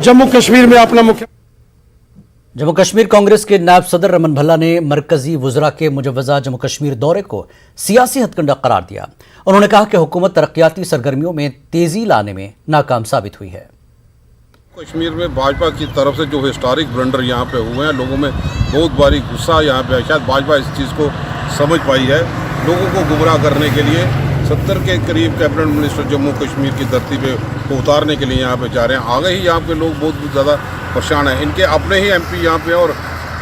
जम्मू कश्मीर में अपना मुख्य जम्मू कश्मीर कांग्रेस के नायब सदर रमन भल्ला ने मरकजी वज़रा के मुजव्वज़ा जम्मू कश्मीर दौरे को सियासी हथकंडा करार दिया। उन्होंने कहा कि हुकूमत तरक्याती सरगर्मियों में तेजी लाने में नाकाम साबित हुई है। कश्मीर में भाजपा की तरफ से जो हिस्टोरिक ब्लंडर यहाँ पे हुए हैं, लोगों में बहुत भारी गुस्सा यहाँ पे है। शायद भाजपा इस चीज़ को समझ पाई है। लोगों को गुमराह करने के लिए 70 के करीब कैबिनेट मिनिस्टर जम्मू कश्मीर की धरती पे को उतारने के लिए यहाँ पे जा रहे हैं। आगे ही यहाँ पे लोग बहुत ज़्यादा परेशान हैं। इनके अपने ही एमपी यहाँ पे और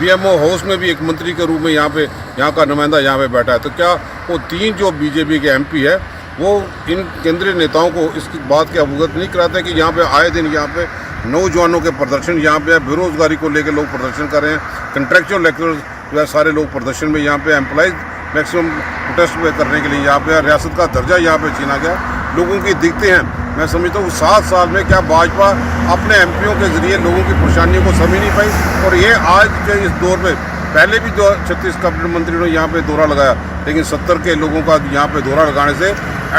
पीएमओ हाउस में भी एक मंत्री के रूप में यहाँ का नुमाइंदा यहाँ पे बैठा है। तो क्या वो 3 जो बीजेपी के एमपी है वो इन केंद्रीय नेताओं को इस बात के अवगत नहीं कराते कि यहाँ पे आए दिन यहाँ पे नौजवानों के प्रदर्शन यहाँ पे बेरोजगारी को लेकर लोग प्रदर्शन कर रहे हैं। कंट्रेक्चुअल लेक्चरर्स जो है सारे लोग प्रदर्शन में यहाँ पे एम्प्लॉइज मैक्सिमम प्रोटेस्ट में करने के लिए यहाँ पे रियासत का दर्जा यहाँ पे छीना गया। लोगों की दिक्कतें हैं। मैं समझता हूँ 7 साल में क्या भाजपा अपने एमपीओं के जरिए लोगों की परेशानियों को समझ नहीं पाई। और ये आज के इस दौर में पहले भी 36 कैबिनेट मंत्रियों ने यहाँ पे दौरा लगाया, लेकिन 70 के लोगों का यहाँ पे दौरा लगाने से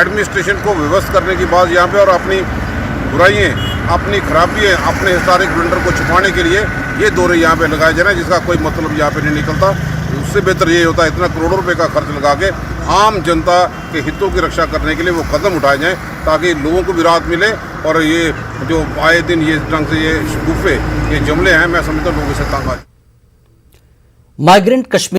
एडमिनिस्ट्रेशन को व्यवस्थ करने की बात यहाँ पे और अपनी बुराइयाँ, अपनी खराबियाँ, अपने हिस्टोरिक ब्लंडर को छुपाने के लिए ये दौरे यहाँ पे लगाए जा रहे हैं, जिसका कोई मतलब यहाँ पे नहीं निकलता। उससे बेहतर ये होता है इतना करोड़ों रुपए का खर्च लगा के आम जनता के हितों की रक्षा करने के लिए वो कदम उठाए जाएं, ताकि लोगों को भी राहत मिले। और ये जो आए दिन ये ढंग से ये शगुफे, ये जुमले हैं, मैं समझता हूँ लोगों से तंग आ। माइग्रेंट कश्मीर